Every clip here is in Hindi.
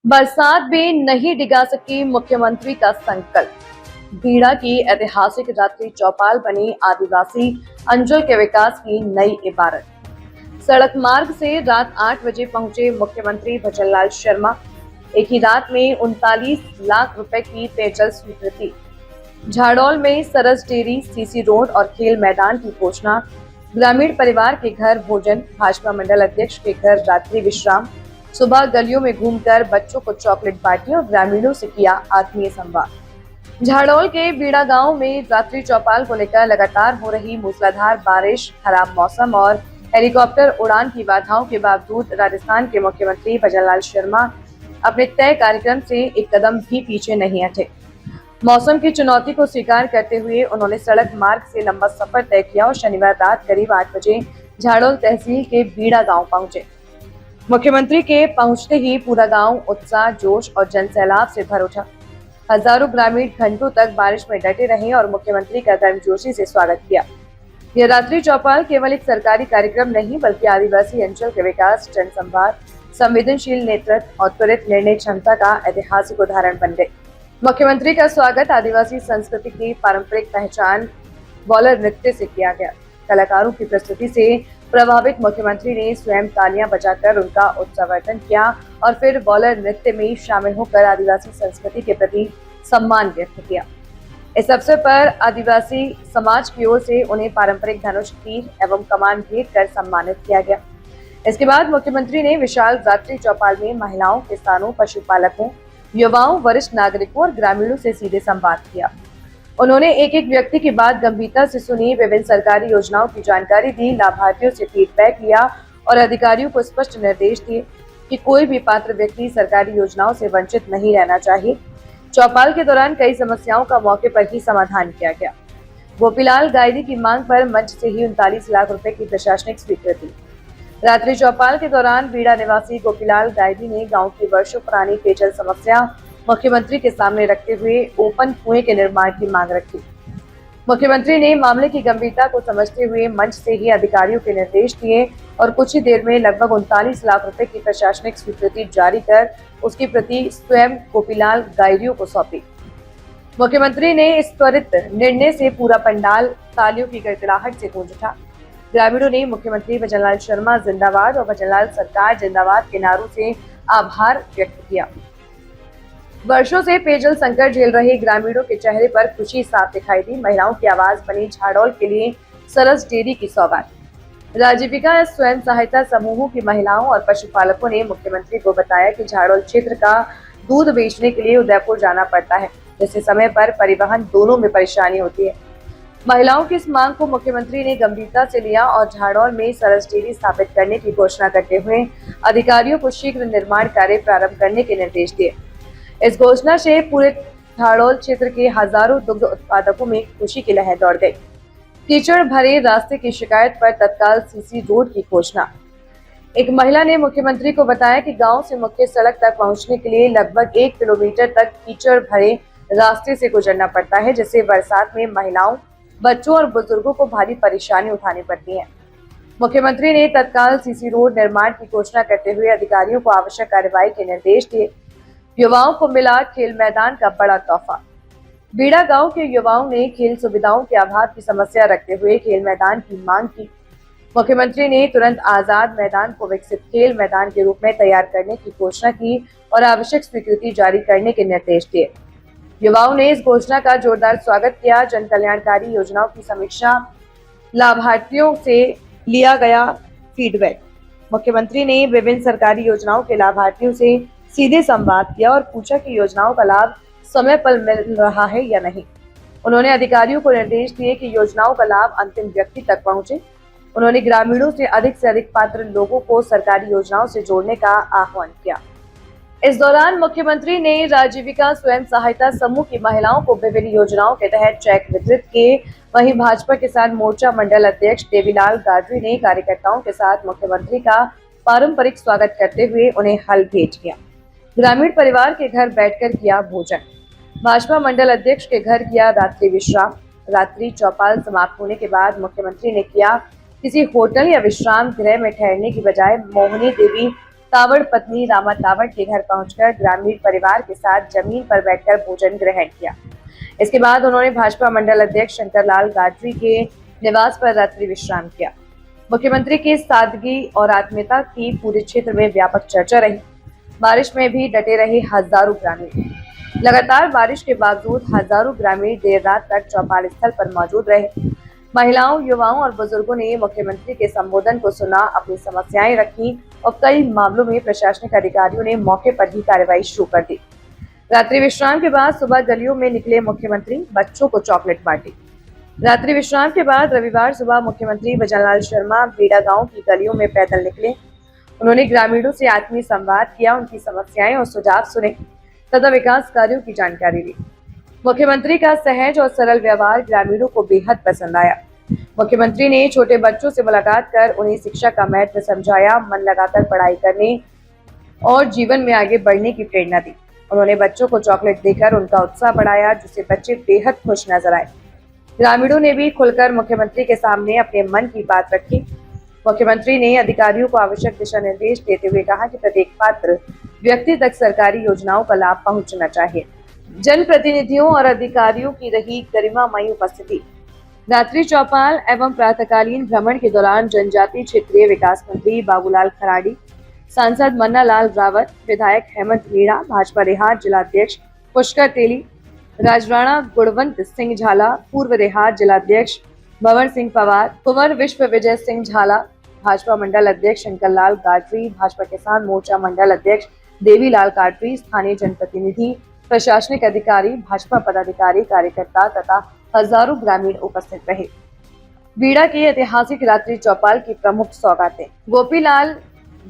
बरसात में नहीं डिगा सके मुख्यमंत्री का संकल्प। बीड़ा की ऐतिहासिक रात्रि चौपाल बनी आदिवासी अंचल के विकास की नई इबारत। सड़क मार्ग से रात 8 बजे पहुंचे मुख्यमंत्री भजनलाल शर्मा। एक ही रात में 39 लाख रुपए की पेयजल स्वीकृति। झाड़ौल में सरस डेयरी, सीसी रोड और खेल मैदान की घोषणा। ग्रामीण परिवार के घर भोजन, भाजपा मंडल अध्यक्ष के घर रात्रि विश्राम। सुबह गलियों में घूमकर बच्चों को चॉकलेट बांटी और ग्रामीणों से किया आत्मीय संवाद। झाड़ौल के बीड़ा गांव में रात्रि चौपाल को लेकर लगातार हो रही मूसलाधार बारिश, खराब मौसम और हेलीकॉप्टर उड़ान की बाधाओं के बावजूद राजस्थान के मुख्यमंत्री भजनलाल शर्मा अपने तय कार्यक्रम से एक कदम भी पीछे नहीं हटे। मौसम की चुनौती को स्वीकार करते हुए उन्होंने सड़क मार्ग से लंबा सफर तय किया और शनिवार रात करीब 8 बजे झाड़ौल तहसील के बीड़ा गांव पहुंचे। मुख्यमंत्री के पहुंचते ही पूरा गांव उत्साह, जोश और जनसैलाब से भर उठा। हजारों ग्रामीण घंटों तक बारिश में डटे रहे और मुख्यमंत्री का गर्मजोशी से स्वागत किया। यह रात्रि चौपाल केवल एक सरकारी कार्यक्रम नहीं बल्कि आदिवासी अंचल के विकास, जनसंवाद, संवेदनशील नेतृत्व और त्वरित निर्णय क्षमता का ऐतिहासिक उदाहरण बन गई। मुख्यमंत्री का स्वागत आदिवासी संस्कृति की पारंपरिक पहचान वॉलर नृत्य से किया गया। कलाकारों की प्रस्तुति से प्रभावित मुख्यमंत्री ने स्वयं तालियां बजाकर उनका उत्साहवर्धन किया और फिर वॉलर नृत्य में शामिल होकर आदिवासी संस्कृति के प्रति सम्मान व्यक्त किया। इस अवसर पर आदिवासी समाज की ओर से उन्हें पारंपरिक धनुष, तीर एवं कमान भेंट कर सम्मानित किया गया। इसके बाद मुख्यमंत्री ने विशाल रात्रि चौपाल में महिलाओं, किसानों, पशुपालकों, युवाओं, वरिष्ठ नागरिकों और ग्रामीणों से सीधे संवाद किया। उन्होंने एक एक व्यक्ति की बात गंभीरता से सुनी, विभिन्न सरकारी योजनाओं की जानकारी दी, लाभार्थियों से फीडबैक लिया और अधिकारियों को स्पष्ट निर्देश दिए कि कोई भी पात्र व्यक्ति सरकारी योजनाओं से वंचित नहीं रहना चाहिए। चौपाल के दौरान कई समस्याओं का मौके पर ही समाधान किया गया। गोपीलाल गायदी की मांग पर मंच से ही 39 लाख रुपए की प्रशासनिक स्वीकृति। रात्रि चौपाल के दौरान बीड़ा निवासी गोपीलाल गायदी ने गांव की वर्षों पुरानी पेयजल समस्या मुख्यमंत्री के सामने रखते हुए ओपन कुएं के निर्माण की मांग रखी। मुख्यमंत्री ने मामले की गंभीरता को समझते हुए मंच से ही अधिकारियों के निर्देश दिए और कुछ ही देर में लगभग 39 लाख रुपए की प्रशासनिक स्वीकृति जारी कर उसकी प्रति स्वयं गोपीलाल गायदियों को सौंपी। मुख्यमंत्री ने इस त्वरित निर्णय से पूरा पंडाल तालियों की गड़गड़ाहट से गूंज उठा। ग्रामीणों ने मुख्यमंत्री भजनलाल शर्मा जिंदाबाद और भजनलाल सरकार जिंदाबाद के नारों से आभार व्यक्त किया। वर्षों से पेयजल संकट झेल रहे ग्रामीणों के चेहरे पर खुशी साफ दिखाई दी। महिलाओं की आवाज बनी झाड़ौल के लिए सरस डेयरी की सौगात। राजीविका स्वयं सहायता समूहों की महिलाओं और पशुपालकों ने मुख्यमंत्री को बताया कि झाड़ौल क्षेत्र का दूध बेचने के लिए उदयपुर जाना पड़ता है, जिससे समय पर परिवहन दोनों में परेशानी होती है। महिलाओं की इस मांग को मुख्यमंत्री ने गंभीरता से लिया और झाड़ौल में सरस डेयरी स्थापित करने की घोषणा करते हुए अधिकारियों को शीघ्र निर्माण कार्य प्रारंभ करने के निर्देश दिए। इस घोषणा से पूरे झाड़ौल क्षेत्र के हजारों दुग्ध उत्पादकों में खुशी की लहर दौड़ गई। कीचड़ भरे रास्ते की शिकायत पर तत्काल सीसी रोड की घोषणा। एक महिला ने मुख्यमंत्री को बताया कि गांव से मुख्य सड़क तक पहुंचने के लिए लगभग 1 किलोमीटर तक कीचड़ भरे रास्ते से गुजरना पड़ता है, जिससे बरसात में महिलाओं, बच्चों और बुजुर्गों को भारी परेशानी उठानी पड़ती है। मुख्यमंत्री ने तत्काल सीसी रोड निर्माण की घोषणा करते हुए अधिकारियों को आवश्यक कार्रवाई के निर्देश दिए। युवाओं को मिला खेल मैदान का बड़ा तोहफा। बीड़ा गांव के युवाओं ने खेल सुविधाओं के अभाव की समस्या रखते हुए खेल मैदान की मांग की। मुख्यमंत्री ने तुरंत आजाद मैदान को विकसित खेल मैदान के रूप में तैयार करने की घोषणा की और आवश्यक स्वीकृति जारी करने के निर्देश दिए। युवाओं ने इस घोषणा का जोरदार स्वागत किया। जन कल्याणकारी योजनाओं की समीक्षा, लाभार्थियों से लिया गया फीडबैक। मुख्यमंत्री ने विभिन्न सरकारी योजनाओं के लाभार्थियों से सीधे संवाद किया और पूछा कि योजनाओं का लाभ समय पर मिल रहा है या नहीं। उन्होंने अधिकारियों को निर्देश दिए कि योजनाओं का लाभ अंतिम व्यक्ति तक पहुंचे। उन्होंने ग्रामीणों से अधिक पात्र लोगों को सरकारी योजनाओं से जोड़ने का आह्वान किया। इस दौरान मुख्यमंत्री ने राजीविका स्वयं सहायता समूह की महिलाओं को विभिन्न योजनाओं के तहत चेक वितरित किए। वहीं भाजपा किसान मोर्चा मंडल अध्यक्ष देवीलाल गाडवी ने कार्यकर्ताओं के साथ मुख्यमंत्री का पारंपरिक स्वागत करते हुए उन्हें हल भेंट किया। ग्रामीण परिवार के घर बैठकर किया भोजन। भाजपा मंडल अध्यक्ष के घर किया रात्रि विश्राम। रात्रि चौपाल समाप्त होने के बाद मुख्यमंत्री ने किया किसी होटल या विश्राम गृह में ठहरने की बजाय मोहिनी देवी तावड़ पत्नी रामा तावड़ के घर पहुंचकर ग्रामीण परिवार के साथ जमीन पर बैठकर भोजन ग्रहण किया। इसके बाद उन्होंने भाजपा मंडल अध्यक्ष शंकरलाल गाडरी के निवास पर रात्रि विश्राम किया। मुख्यमंत्री की सादगी और आत्मीयता की पूरे क्षेत्र में व्यापक चर्चा रही। बारिश में भी डटे रहे हजारों ग्रामीण। लगातार बारिश के बावजूद हजारों ग्रामीण देर रात तक चौपाल स्थल पर मौजूद रहे। महिलाओं, युवाओं और बुजुर्गों ने मुख्यमंत्री के संबोधन को सुना, अपनी समस्याएं रखी और कई मामलों में प्रशासनिक अधिकारियों ने मौके पर ही कार्रवाई शुरू कर दी। रात्रि विश्राम के बाद सुबह गलियों में निकले मुख्यमंत्री, बच्चों को चॉकलेट बांटी। रात्रि विश्राम के बाद रविवार सुबह मुख्यमंत्री भजनलाल शर्मा बीड़ा गांव की गलियों में पैदल निकले। उन्होंने ग्रामीणों से आत्मीय संवाद किया, उनकी समस्याएं और सुझाव सुने तथा विकास कार्यों की जानकारी ली। मुख्यमंत्री का सहज और सरल व्यवहार ग्रामीणों को बेहद पसंद आया। मुख्यमंत्री ने छोटे बच्चों से मुलाकात कर उन्हें शिक्षा का महत्व समझाया, मन लगाकर पढ़ाई करने और जीवन में आगे बढ़ने की प्रेरणा दी। उन्होंने बच्चों को चॉकलेट देकर उनका उत्साह बढ़ाया, जिससे बच्चे बेहद खुश नजर आए। ग्रामीणों ने भी खुलकर मुख्यमंत्री के सामने अपने मन की बात रखी। मुख्यमंत्री ने अधिकारियों को आवश्यक दिशा निर्देश देते हुए कहा कि प्रत्येक पात्र व्यक्ति तक सरकारी योजनाओं का लाभ पहुंचना चाहिए। जनप्रतिनिधियों और अधिकारियों की रही गरिमामयी उपस्थिति। रात्रि चौपाल एवं प्रातःकालीन भ्रमण के दौरान जनजातीय क्षेत्रीय विकास मंत्री बाबूलाल खराड़ी, सांसद मन्ना लाल रावत, विधायक हेमंत मीणा, भाजपा रेहार जिलाध्यक्ष पुष्कर तेली, राजराणा गुणवंत सिंह झाला, पूर्व रेहार जिलाध्यक्ष भंवर सिंह पवार, कुंवर विश्व विजय सिंह झाला, भाजपा मंडल अध्यक्ष शंकरलाल गाडरी, भाजपा किसान मोर्चा मंडल अध्यक्ष देवीलाल गाडरी, स्थानीय जनप्रतिनिधि, प्रशासनिक अधिकारी, भाजपा पदाधिकारी, कार्यकर्ता तथा हजारों ग्रामीण उपस्थित रहे। बीड़ा की ऐतिहासिक रात्रि चौपाल की प्रमुख सौगातें। गोपीलाल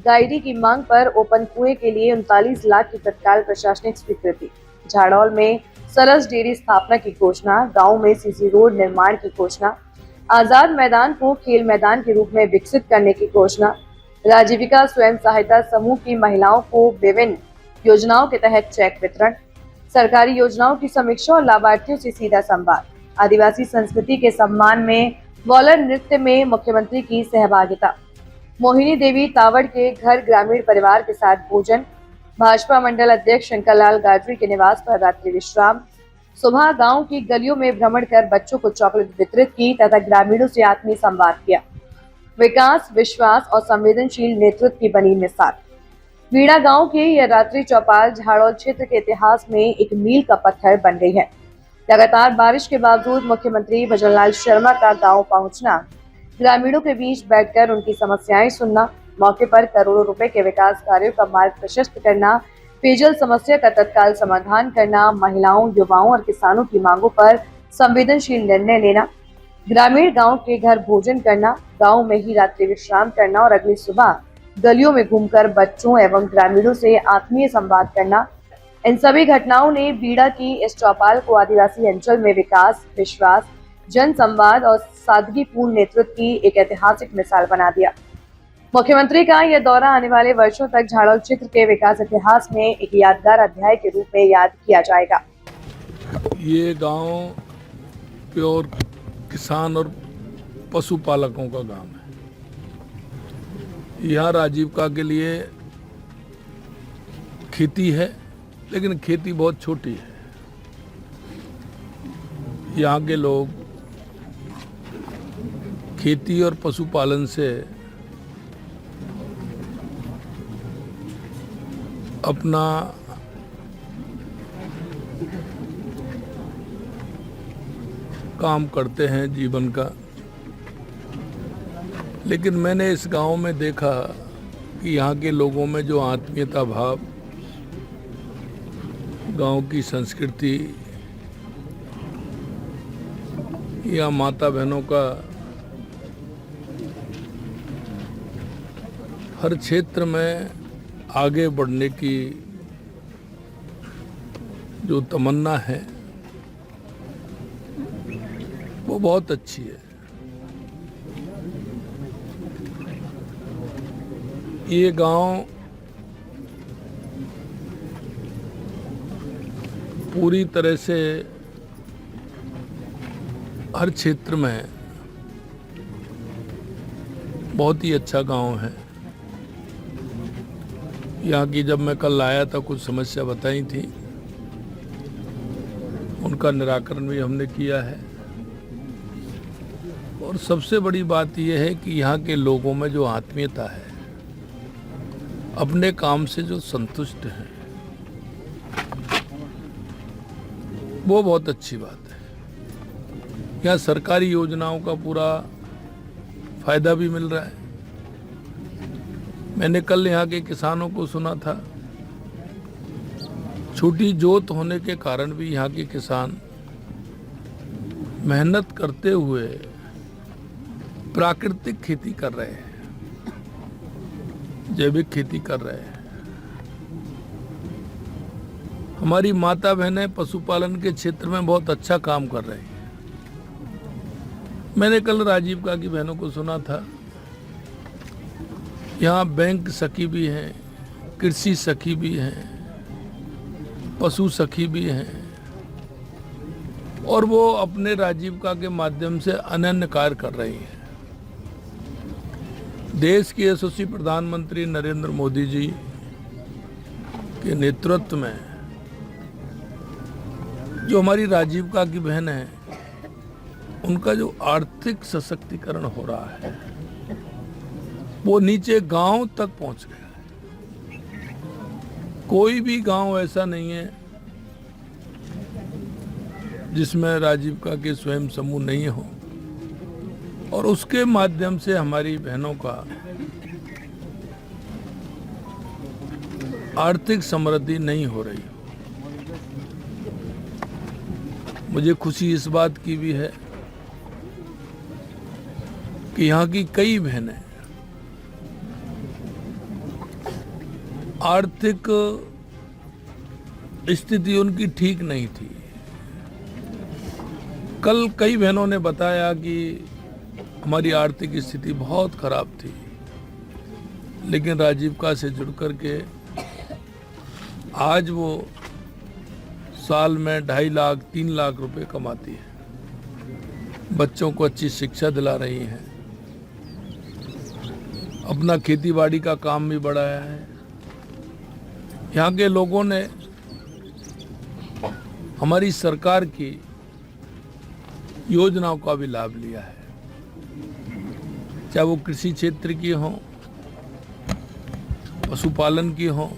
गायरी की मांग पर ओपन कुएं के लिए 39 लाख की तत्काल प्रशासनिक स्वीकृति। झाड़ौल में सरस डेयरी स्थापना की घोषणा। गांव में सीसी रोड निर्माण की घोषणा। आजाद मैदान को खेल मैदान के रूप में विकसित करने की घोषणा। राजीविका स्वयं सहायता समूह की महिलाओं को विभिन्न योजनाओं के तहत चेक वितरण। सरकारी योजनाओं की समीक्षा और लाभार्थियों से सीधा संवाद। आदिवासी संस्कृति के सम्मान में वॉलर नृत्य में मुख्यमंत्री की सहभागिता। मोहिनी देवी तावड़ के घर ग्रामीण परिवार के साथ भोजन। भाजपा मंडल अध्यक्ष शंकरलाल गाडरी के निवास पर रात्रि विश्राम। सुबह गांव की गलियों में भ्रमण कर बच्चों को चॉकलेट वितरित की तथा ग्रामीणों से आत्मीय संवाद किया। विकास, विश्वास और संवेदनशील नेतृत्व की बनी मिसाल। बीड़ा गांव की यह रात्रि चौपाल झाड़ौल क्षेत्र के इतिहास में एक मील का पत्थर बन गई है। लगातार बारिश के बावजूद मुख्यमंत्री भजनलाल शर्मा का गांव पहुंचना, ग्रामीणों के बीच बैठकर उनकी समस्याएं सुनना, मौके पर करोड़ों रुपए के विकास कार्यों का मार्ग प्रशस्त करना, पेयजल समस्या का तत्काल समाधान करना, महिलाओं, युवाओं और किसानों की मांगों पर संवेदनशील निर्णय लेना, ग्रामीण गांव के घर भोजन करना, गांव में ही रात्रि विश्राम करना और अगली सुबह गलियों में घूमकर बच्चों एवं ग्रामीणों से आत्मीय संवाद करना, इन सभी घटनाओं ने बीड़ा की इस चौपाल को आदिवासी अंचल में विकास, विश्वास, जन संवाद और सादगीपूर्ण नेतृत्व की एक ऐतिहासिक मिसाल बना दिया। मुख्यमंत्री का यह दौरा आने वाले वर्षों तक झाड़ौल क्षेत्र के विकास इतिहास में एक यादगार अध्याय के रूप में याद किया जाएगा। ये गांव प्योर किसान और पशुपालकों का गांव है। यहाँ राजीविका के लिए खेती है, लेकिन खेती बहुत छोटी है। यहाँ के लोग खेती और पशुपालन से अपना काम करते हैं जीवन का। लेकिन मैंने इस गांव में देखा कि यहाँ के लोगों में जो आत्मीयता भाव, गांव की संस्कृति या माता बहनों का हर क्षेत्र में आगे बढ़ने की जो तमन्ना है वो बहुत अच्छी है। ये गांव पूरी तरह से हर क्षेत्र में बहुत ही अच्छा गांव है। यहाँ की जब मैं कल आया था कुछ समस्या बताई थी, उनका निराकरण भी हमने किया है। और सबसे बड़ी बात यह है कि यहाँ के लोगों में जो आत्मीयता है, अपने काम से जो संतुष्ट हैं, वो बहुत अच्छी बात है। यहाँ सरकारी योजनाओं का पूरा फायदा भी मिल रहा है। मैंने कल यहाँ के किसानों को सुना था, छोटी जोत होने के कारण भी यहाँ के किसान मेहनत करते हुए प्राकृतिक खेती कर रहे हैं, जैविक खेती कर रहे हैं। हमारी माता बहनें पशुपालन के क्षेत्र में बहुत अच्छा काम कर रही हैं। मैंने कल राजीव का की बहनों को सुना था, यहाँ बैंक सखी भी हैं, कृषि सखी भी हैं, पशु सखी भी हैं, और वो अपने राजीविका के माध्यम से अनन्य कार्य कर रही हैं। देश के यशस्वी प्रधानमंत्री नरेंद्र मोदी जी के नेतृत्व में जो हमारी राजीविका की बहन है, उनका जो आर्थिक सशक्तिकरण हो रहा है, वो नीचे गांव तक पहुंच गया है। कोई भी गांव ऐसा नहीं है जिसमें राजीविका के स्वयं समूह नहीं हो, और उसके माध्यम से हमारी बहनों का आर्थिक समृद्धि नहीं हो रही। मुझे खुशी इस बात की भी है कि यहाँ की कई बहनें आर्थिक स्थिति उनकी ठीक नहीं थी। कल कई बहनों ने बताया कि हमारी आर्थिक स्थिति बहुत खराब थी, लेकिन राजीविका से जुड़ करके आज वो साल में 2.5 लाख 3 लाख रुपए कमाती है, बच्चों को अच्छी शिक्षा दिला रही हैं, अपना खेतीबाड़ी का काम भी बढ़ाया है। यहाँ के लोगों ने हमारी सरकार की योजनाओं का भी लाभ लिया है, चाहे वो कृषि क्षेत्र की हो, पशुपालन की हो।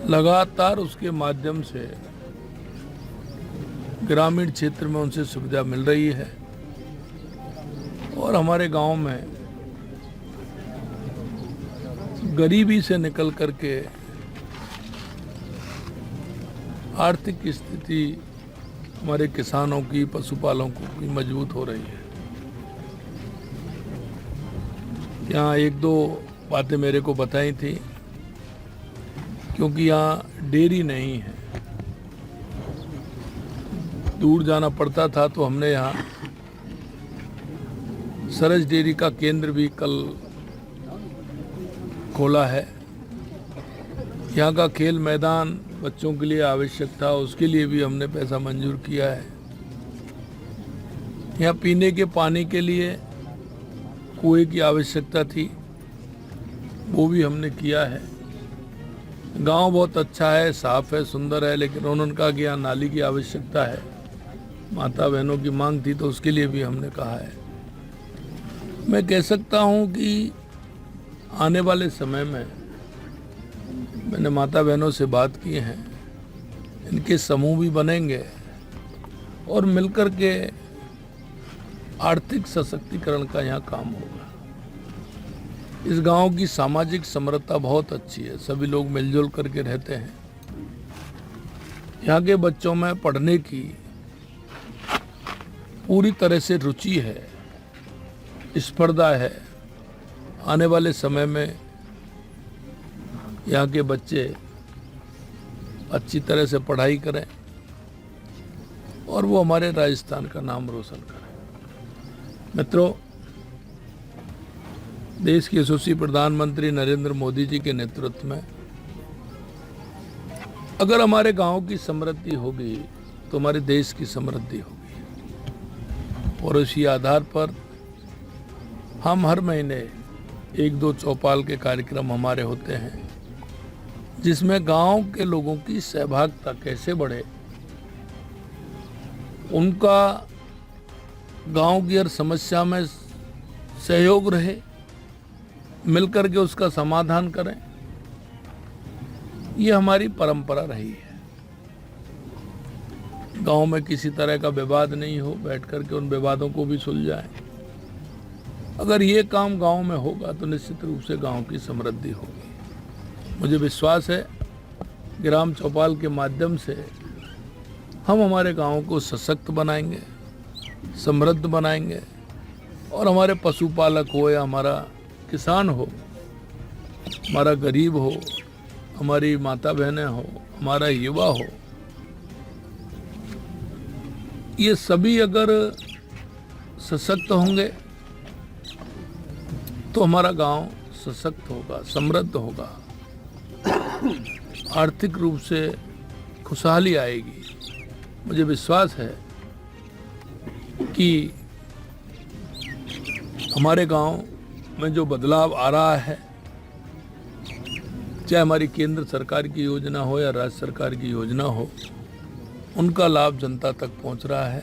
लगातार उसके माध्यम से ग्रामीण क्षेत्र में उनसे सुविधा मिल रही है, और हमारे गांव में गरीबी से निकल करके आर्थिक स्थिति हमारे किसानों की, पशुपालकों की मजबूत हो रही है। यहाँ 1-2 बातें मेरे को बताई थी, क्योंकि यहाँ डेयरी नहीं है, दूर जाना पड़ता था, तो हमने यहाँ सरस डेयरी का केंद्र भी कल खोला है। यहाँ का खेल मैदान बच्चों के लिए आवश्यक था, उसके लिए भी हमने पैसा मंजूर किया है। यहाँ पीने के पानी के लिए कुएं की आवश्यकता थी, वो भी हमने किया है। गांव बहुत अच्छा है, साफ है, सुंदर है, लेकिन उन्होंने कहा कि यहाँ नाली की आवश्यकता है। माता बहनों की मांग थी, तो उसके लिए भी हमने कहा है। मैं कह सकता हूँ कि आने वाले समय में, मैंने माता बहनों से बात की है, इनके समूह भी बनेंगे और मिलकर के आर्थिक सशक्तिकरण का यहाँ काम होगा। इस गांव की सामाजिक समरसता बहुत अच्छी है, सभी लोग मिलजुल करके रहते हैं। यहाँ के बच्चों में पढ़ने की पूरी तरह से रुचि है, स्पर्धा है। आने वाले समय में यहाँ के बच्चे अच्छी तरह से पढ़ाई करें और वो हमारे राजस्थान का नाम रोशन करें। मित्रों, देश के यशस्वी प्रधानमंत्री नरेंद्र मोदी जी के नेतृत्व में अगर हमारे गांव की समृद्धि होगी तो हमारे देश की समृद्धि होगी, और इसी आधार पर हम हर महीने 1-2 चौपाल के कार्यक्रम हमारे होते हैं जिसमें गांव के लोगों की सहभागिता कैसे बढ़े, उनका गांव की हर समस्या में सहयोग रहे, मिलकर के उसका समाधान करें, ये हमारी परंपरा रही है। गांव में किसी तरह का विवाद नहीं हो, बैठ करके उन विवादों को भी सुलझाएं। अगर ये काम गांव में होगा तो निश्चित रूप से गांव की समृद्धि होगी। मुझे विश्वास है ग्राम चौपाल के माध्यम से हम हमारे गांव को सशक्त बनाएंगे, समृद्ध बनाएंगे और हमारे पशुपालक हो या हमारा किसान हो, हमारा गरीब हो, हमारी माता बहनें हो, हमारा युवा हो, ये सभी अगर सशक्त होंगे तो हमारा गांव सशक्त होगा, समृद्ध होगा, आर्थिक रूप से खुशहाली आएगी। मुझे विश्वास है कि हमारे गांव में जो बदलाव आ रहा है, चाहे हमारी केंद्र सरकार की योजना हो या राज्य सरकार की योजना हो, उनका लाभ जनता तक पहुंच रहा है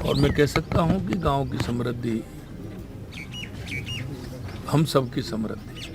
और मैं कह सकता हूं कि गांव की समृद्धि हम सबकी समृद्धि है।